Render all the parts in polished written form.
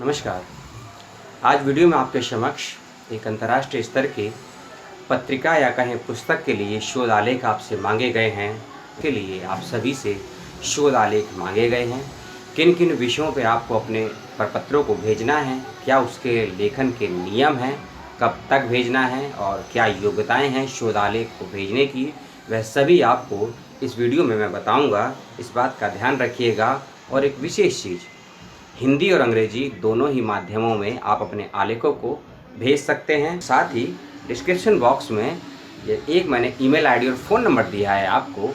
नमस्कार। आज वीडियो में आपके समक्ष एक अंतर्राष्ट्रीय स्तर की पत्रिका या कहें पुस्तक के लिए शोध आलेख आपसे मांगे गए हैं। के लिए आप सभी से शोध आलेख मांगे गए हैं। किन किन विषयों पर आपको अपने प्रपत्रों को भेजना है, क्या उसके लेखन के नियम हैं, कब तक भेजना है और क्या योग्यताएं हैं शोध आलेख को भेजने की, वह सभी आपको इस वीडियो में मैं बताऊंगा। इस बात का ध्यान रखिएगा। और एक विशेष चीज़, हिंदी और अंग्रेजी दोनों ही माध्यमों में आप अपने आलेखों को भेज सकते हैं। साथ ही डिस्क्रिप्शन बॉक्स में एक मैंने ईमेल आईडी और फ़ोन नंबर दिया है आपको।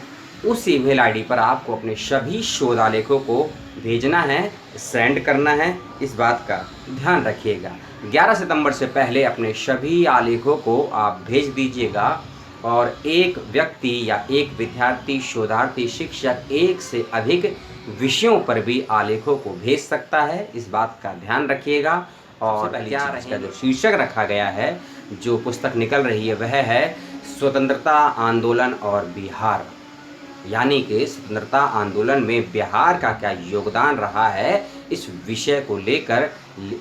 उस ईमेल आईडी पर आपको अपने सभी शोध आलेखों को भेजना है, सेंड करना है। इस बात का ध्यान रखिएगा। 11 सितंबर से पहले अपने सभी आलेखों को आप भेज दीजिएगा। और एक व्यक्ति या एक विद्यार्थी, शोधार्थी, शिक्षक एक से अधिक विषयों पर भी आलेखों को भेज सकता है। इस बात का ध्यान रखिएगा। और क्या इसका जो शीर्षक रखा गया है, जो पुस्तक निकल रही है, वह है स्वतंत्रता आंदोलन और बिहार। यानी कि स्वतंत्रता आंदोलन में बिहार का क्या योगदान रहा है, इस विषय को लेकर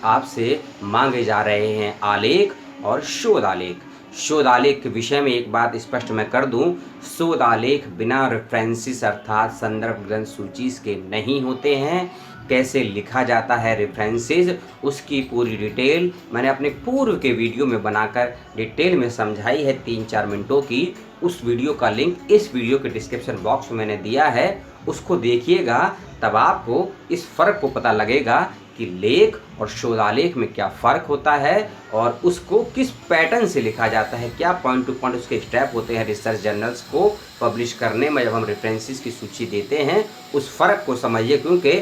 आपसे मांगे जा रहे हैं आलेख और शोध आलेख। शोध आलेख के विषय में एक बात स्पष्ट मैं कर दूं, शोध आलेख बिना रेफरेंसेस अर्थात संदर्भ ग्रंथ सूची के नहीं होते हैं। कैसे लिखा जाता है रेफरेंसेस, उसकी पूरी डिटेल मैंने अपने पूर्व के वीडियो में बनाकर डिटेल में समझाई है, 3-4 मिनटों की। उस वीडियो का लिंक इस वीडियो के डिस्क्रिप्शन बॉक्स में मैंने दिया है, उसको देखिएगा। तब आपको इस फ़र्क को पता लगेगा कि लेख और शोध आलेख में क्या फ़र्क होता है और उसको किस पैटर्न से लिखा जाता है, क्या पॉइंट टू पॉइंट उसके स्टेप होते हैं रिसर्च जर्नल्स को पब्लिश करने में। जब हम रेफरेंसेस की सूची देते हैं, उस फ़र्क को समझिए, क्योंकि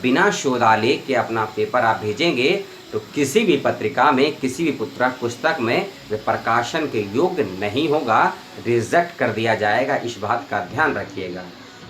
बिना शोध आलेख के अपना पेपर आप भेजेंगे तो किसी भी पत्रिका में, किसी भी पुस्तक में वे प्रकाशन के योग्य नहीं होगा, रिजेक्ट कर दिया जाएगा। इस बात का ध्यान रखिएगा।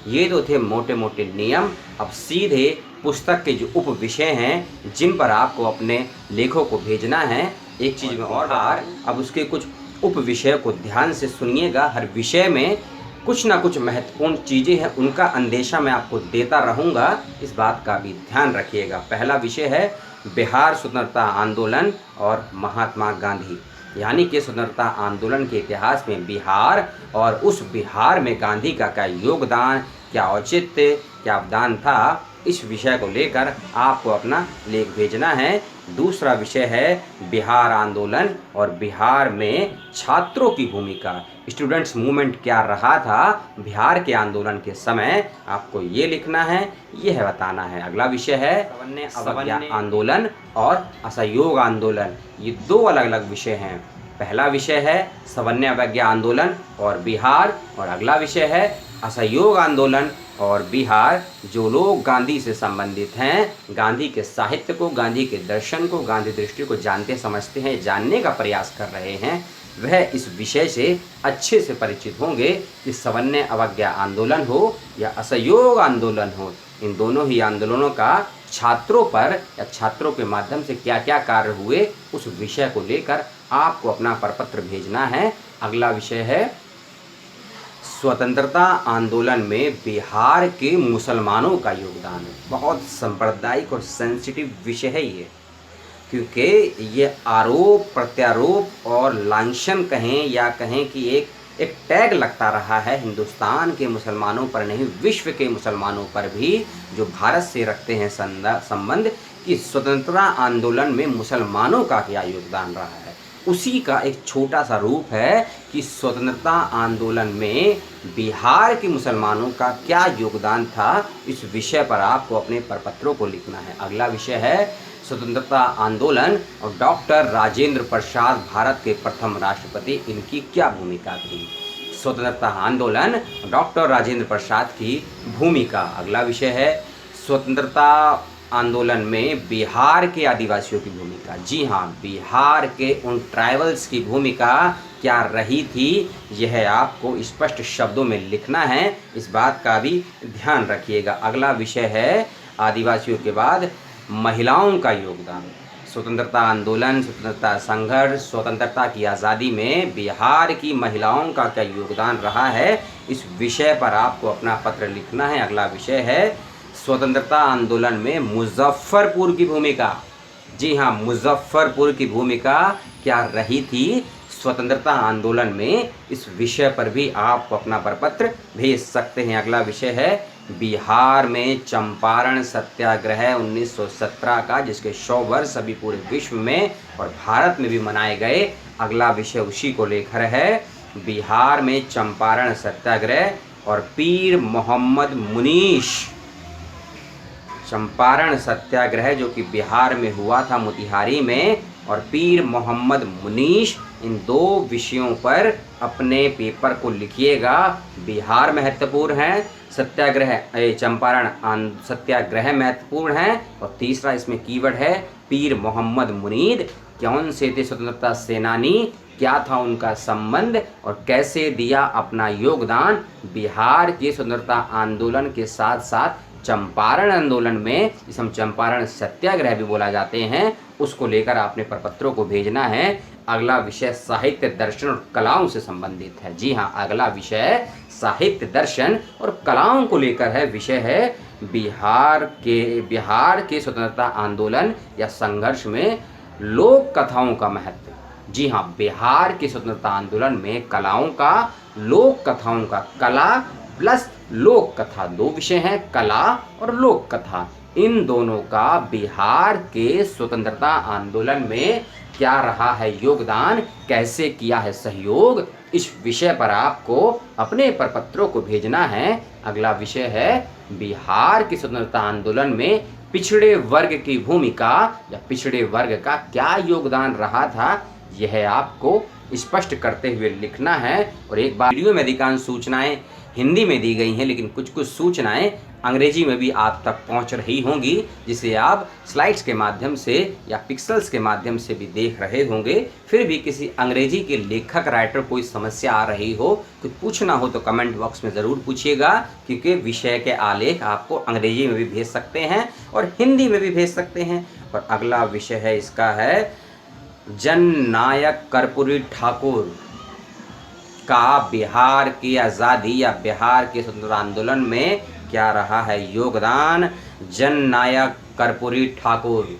ये तो थे मोटे मोटे नियम। अब सीधे पुस्तक के जो उप विषय हैं जिन पर आपको अपने लेखों को भेजना है, एक चीज़ में और बार, अब उसके कुछ उप विषय को ध्यान से सुनिएगा। हर विषय में कुछ ना कुछ महत्वपूर्ण चीज़ें हैं, उनका अंदेशा मैं आपको देता रहूँगा। इस बात का भी ध्यान रखिएगा। पहला विषय है बिहार स्वतंत्रता आंदोलन और महात्मा गांधी। यानी कि स्वतंत्रता आंदोलन के इतिहास में बिहार और उस बिहार में गांधी का क्या योगदान, क्या औचित्य, क्या अवदान था, इस विषय को लेकर आपको अपना लेख भेजना है। दूसरा विषय है बिहार आंदोलन और बिहार में छात्रों की भूमिका, स्टूडेंट्स मूवमेंट क्या रहा था बिहार के आंदोलन के समय, आपको ये लिखना है, यह बताना है। अगला विषय है अवज्ञा आंदोलन और असहयोग आंदोलन। ये दो अलग अलग विषय हैं। पहला विषय है सवर्ण अवज्ञा आंदोलन और बिहार, और अगला विषय है असहयोग आंदोलन और बिहार। जो लोग गांधी से संबंधित हैं, गांधी के साहित्य को, गांधी के दर्शन को, गांधी दृष्टि को जानते समझते हैं, जानने का प्रयास कर रहे हैं, वह इस विषय से अच्छे से परिचित होंगे कि सवर्ण अवज्ञा आंदोलन हो या असहयोग आंदोलन हो, इन दोनों ही आंदोलनों का छात्रों पर या छात्रों के माध्यम से क्या क्या कार्य हुए, उस विषय को लेकर आपको अपना प्रपत्र भेजना है। अगला विषय है स्वतंत्रता आंदोलन में बिहार के मुसलमानों का योगदान। बहुत सांप्रदायिक और सेंसिटिव विषय है ये, क्योंकि ये आरोप प्रत्यारोप और लांछन कहें या कहें कि एक टैग लगता रहा है हिंदुस्तान के मुसलमानों पर नहीं, विश्व के मुसलमानों पर भी, जो भारत से रखते हैं संबंध, कि स्वतंत्रता आंदोलन में मुसलमानों का क्या योगदान रहा है। उसी का एक छोटा सा रूप है कि स्वतंत्रता आंदोलन में बिहार के मुसलमानों का क्या योगदान था। इस विषय पर आपको अपने प्रपत्रों को लिखना है। अगला विषय है स्वतंत्रता आंदोलन और डॉक्टर राजेंद्र प्रसाद, भारत के प्रथम राष्ट्रपति, इनकी क्या भूमिका थी। स्वतंत्रता आंदोलन, डॉक्टर राजेंद्र प्रसाद की भूमिका। अगला विषय है स्वतंत्रता आंदोलन में बिहार के आदिवासियों की भूमिका। जी हाँ, बिहार के उन ट्राइबल्स की भूमिका क्या रही थी, यह आपको स्पष्ट शब्दों में लिखना है। इस बात का भी ध्यान रखिएगा। अगला विषय है आदिवासियों के बाद महिलाओं का योगदान। स्वतंत्रता आंदोलन, स्वतंत्रता संघर्ष, स्वतंत्रता की आज़ादी में बिहार की महिलाओं का क्या योगदान रहा है, इस विषय पर आपको अपना पत्र लिखना है। अगला विषय है स्वतंत्रता आंदोलन में मुजफ्फरपुर की भूमिका। जी हाँ, मुजफ्फरपुर की भूमिका क्या रही थी स्वतंत्रता आंदोलन में, इस विषय पर भी आप अपना प्रपत्र भेज सकते हैं। अगला विषय है बिहार में चंपारण सत्याग्रह 1917 का, जिसके 100 वर्ष अभी पूरे विश्व में और भारत में भी मनाए गए। अगला विषय उसी को लेकर है, बिहार में चंपारण सत्याग्रह और पीर मोहम्मद मुनीश। चंपारण सत्याग्रह जो कि बिहार में हुआ था, मोतिहारी में, और पीर मोहम्मद मुनीश, इन दो विषयों पर अपने पेपर को लिखिएगा। बिहार महत्वपूर्ण है, सत्याग्रह चंपारण सत्याग्रह महत्वपूर्ण है, और तीसरा इसमें कीवर्ड है पीर मोहम्मद मुनीद। कौन से थे स्वतंत्रता सेनानी, क्या था उनका संबंध और कैसे दिया अपना योगदान बिहार के स्वतंत्रता आंदोलन के साथ साथ चंपारण आंदोलन में, जिसे हम चंपारण सत्याग्रह भी बोला जाते हैं, उसको लेकर आपने प्रपत्रों को भेजना है। अगला विषय साहित्य दर्शन और कलाओं से संबंधित है। जी हाँ, अगला विषय साहित्य दर्शन और कलाओं को लेकर है। विषय है बिहार के स्वतंत्रता आंदोलन या संघर्ष में लोक कथाओं का महत्व। जी हाँ, बिहार के स्वतंत्रता आंदोलन में कलाओं का, लोक कथाओं का, कला प्लस लोक कथा, दो विषय हैं, कला और लोक कथा। इन दोनों का बिहार के स्वतंत्रता आंदोलन में क्या रहा है योगदान, कैसे किया है सहयोग, इस विषय पर आपको अपने प्रपत्रों को भेजना है। अगला विषय है बिहार के स्वतंत्रता आंदोलन में पिछड़े वर्ग की भूमिका या पिछड़े वर्ग का क्या योगदान रहा था, यह आपको स्पष्ट करते हुए लिखना है। और एक बार वीडियो में अधिकांश सूचनाएं हिंदी में दी गई हैं, लेकिन कुछ कुछ सूचनाएं अंग्रेजी में भी आप तक पहुंच रही होंगी, जिसे आप स्लाइड्स के माध्यम से या पिक्सेल्स के माध्यम से भी देख रहे होंगे। फिर भी किसी अंग्रेजी के लेखक राइटर कोई समस्या आ रही हो, कुछ पूछना हो तो कमेंट बॉक्स में ज़रूर पूछिएगा, क्योंकि विषय के आलेख आपको अंग्रेजी में भी भेज सकते हैं और हिंदी में भी भेज सकते हैं। और अगला विषय है, इसका है जननायक कर्पूरी ठाकुर का बिहार की आज़ादी या बिहार के स्वतंत्रता आंदोलन में क्या रहा है योगदान। जननायक कर्पूरी ठाकुर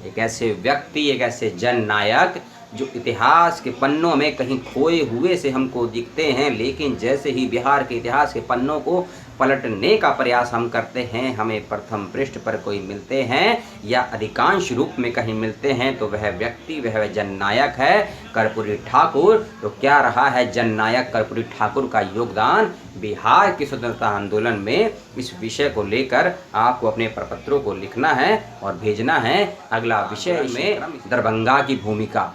एक ऐसे व्यक्ति, एक ऐसे जननायक जो इतिहास के पन्नों में कहीं खोए हुए से हमको दिखते हैं, लेकिन जैसे ही बिहार के इतिहास के पन्नों को पलटने का प्रयास हम करते हैं, हमें प्रथम पृष्ठ पर कोई मिलते हैं या अधिकांश रूप में कहीं मिलते हैं, तो वह व्यक्ति, वह जननायक है कर्पूरी ठाकुर। तो क्या रहा है जननायक कर्पूरी ठाकुर का योगदान बिहार के स्वतंत्रता आंदोलन में, इस विषय को लेकर आपको अपने प्रपत्रों को लिखना है और भेजना है। अगला विषय में दरभंगा की भूमिका,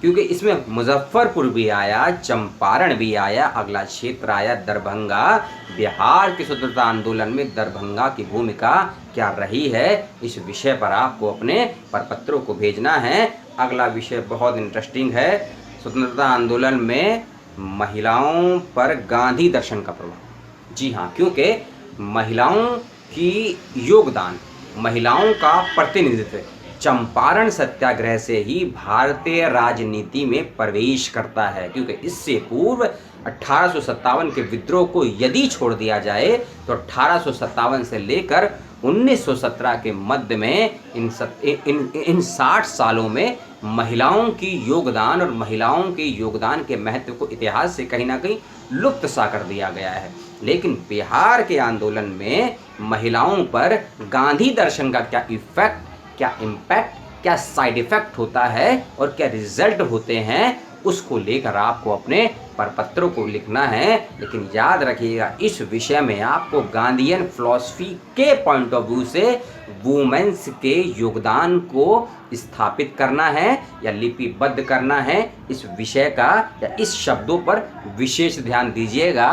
क्योंकि इसमें मुजफ्फरपुर भी आया, चंपारण भी आया, अगला क्षेत्र आया दरभंगा। बिहार के स्वतंत्रता आंदोलन में दरभंगा की भूमिका क्या रही है, इस विषय पर आपको अपने प्रपत्रों को भेजना है। अगला विषय बहुत इंटरेस्टिंग है, स्वतंत्रता आंदोलन में महिलाओं पर गांधी दर्शन का प्रभाव। जी हाँ, क्योंकि महिलाओं की योगदान, महिलाओं का प्रतिनिधित्व चंपारण सत्याग्रह से ही भारतीय राजनीति में प्रवेश करता है। क्योंकि इससे पूर्व 1857 के विद्रोह को यदि छोड़ दिया जाए तो 1857 से लेकर 1917 के मध्य में इन 60 सालों में महिलाओं की योगदान और महिलाओं के योगदान के महत्व को इतिहास से कहीं ना कहीं लुप्त सा कर दिया गया है। लेकिन बिहार के आंदोलन में महिलाओं पर गांधी दर्शन का क्या इफेक्ट, क्या इम्पैक्ट, क्या साइड इफ़ेक्ट होता है और क्या रिजल्ट होते हैं, उसको लेकर आपको अपने प्रपत्रों को लिखना है। लेकिन याद रखिएगा, इस विषय में आपको गांधीयन फिलॉसफी के पॉइंट ऑफ व्यू से वुमेन्स के योगदान को स्थापित करना है या लिपिबद्ध करना है। इस विषय का या इस शब्दों पर विशेष ध्यान दीजिएगा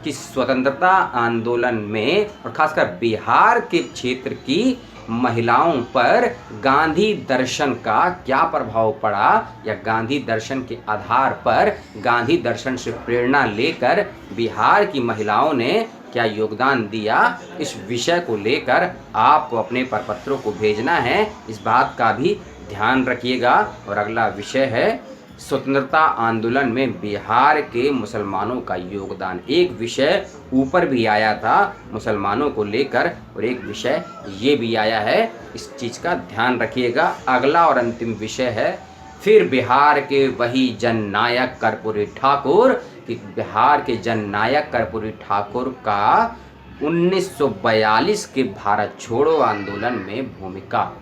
कि स्वतंत्रता आंदोलन में और खासकर बिहार के क्षेत्र की महिलाओं पर गांधी दर्शन का क्या प्रभाव पड़ा या गांधी दर्शन के आधार पर, गांधी दर्शन से प्रेरणा लेकर बिहार की महिलाओं ने क्या योगदान दिया, इस विषय को लेकर आपको अपने प्रपत्रों को भेजना है। इस बात का भी ध्यान रखिएगा। और अगला विषय है स्वतंत्रता आंदोलन में बिहार के मुसलमानों का योगदान। एक विषय ऊपर भी आया था मुसलमानों को लेकर और एक विषय ये भी आया है, इस चीज़ का ध्यान रखिएगा। अगला और अंतिम विषय है फिर बिहार के वही जननायक कर्पूरी ठाकुर, कि बिहार के जननायक कर्पूरी ठाकुर का 1942 के भारत छोड़ो आंदोलन में भूमिका।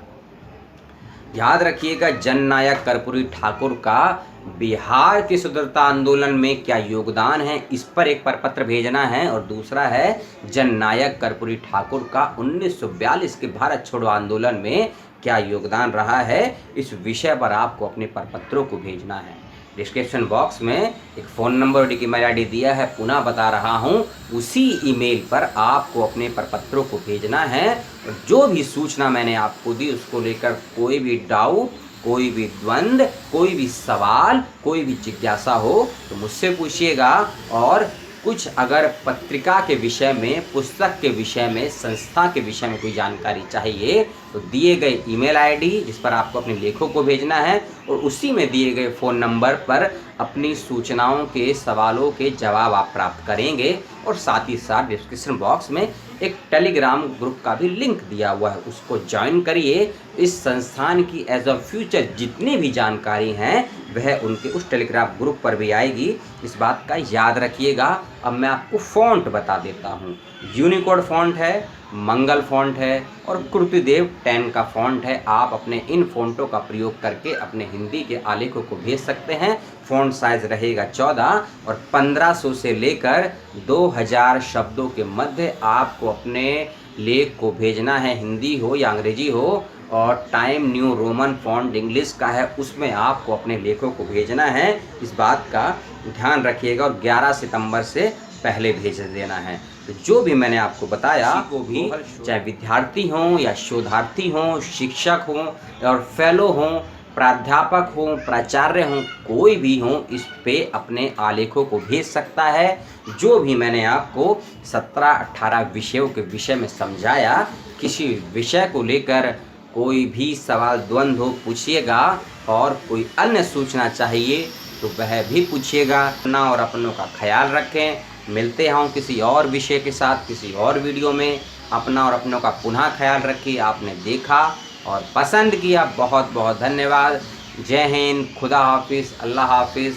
याद रखिएगा, जननायक कर्पूरी ठाकुर का बिहार के स्वतंत्रता आंदोलन में क्या योगदान है, इस पर एक प्रपत्र भेजना है। और दूसरा है जननायक कर्पूरी ठाकुर का 1942 के भारत छोड़ो आंदोलन में क्या योगदान रहा है, इस विषय पर आपको अपने प्रपत्रों को भेजना है। डिस्क्रिप्शन बॉक्स में एक फ़ोन नंबर और ईमेल आईडी दिया है, पुनः बता रहा हूँ, उसी ईमेल पर आपको अपने प्रपत्रों को भेजना है। और जो भी सूचना मैंने आपको दी उसको लेकर कोई भी डाउट, कोई भी द्वंद्व, कोई भी सवाल, कोई भी जिज्ञासा हो तो मुझसे पूछिएगा। और कुछ अगर पत्रिका के विषय में, पुस्तक के विषय में, संस्था के विषय में कोई जानकारी चाहिए तो दिए गए ईमेल आईडी जिस पर आपको अपने लेखों को भेजना है और उसी में दिए गए फ़ोन नंबर पर अपनी सूचनाओं के, सवालों के जवाब आप प्राप्त करेंगे। और साथ ही साथ डिस्क्रिप्शन बॉक्स में एक टेलीग्राम ग्रुप का भी लिंक दिया हुआ है, उसको ज्वाइन करिए। इस संस्थान की एज अ फ्यूचर जितनी भी जानकारी हैं वह उनके उस टेलीग्राम ग्रुप पर भी आएगी, इस बात का याद रखिएगा। अब मैं आपको फ़ॉन्ट बता देता हूँ। यूनिकोड फ़ॉन्ट है, मंगल फ़ॉन्ट है और कृतिदेव 10 का फ़ॉन्ट है। आप अपने इन फ़ॉन्टों का प्रयोग करके अपने हिंदी के आलेखों को भेज सकते हैं। फ़ॉन्ट साइज़ रहेगा 14 और 1500 से लेकर 2000 शब्दों के मध्य आपको अपने लेख को भेजना है, हिंदी हो या अंग्रेजी हो। और time new Roman font English का है, उसमें आपको अपने लेखों को भेजना है, इस बात का ध्यान रखिएगा। और 11 सितंबर से पहले भेज देना है। तो जो भी मैंने आपको बताया को भी, चाहे विद्यार्थी हों या शोधार्थी हों, शिक्षक हों और फेलो हों, प्राध्यापक हों, प्राचार्य हों, कोई भी हों, इस पे अपने आलेखों को भेज सकता है। जो भी मैंने आपको 17-18 विषयों के विषय में समझाया, किसी विषय को लेकर कोई भी सवाल द्वंद्व हो पूछिएगा। और कोई अन्य सूचना चाहिए तो वह भी पूछिएगा। अपना और अपनों का ख्याल रखें। मिलते हैं किसी और विषय के साथ किसी और वीडियो में। अपना और अपनों का पुनः ख्याल रखिए। आपने देखा और पसंद किया, बहुत बहुत धन्यवाद। जय हिंद, खुदा हाफिज़, अल्लाह हाफिज़।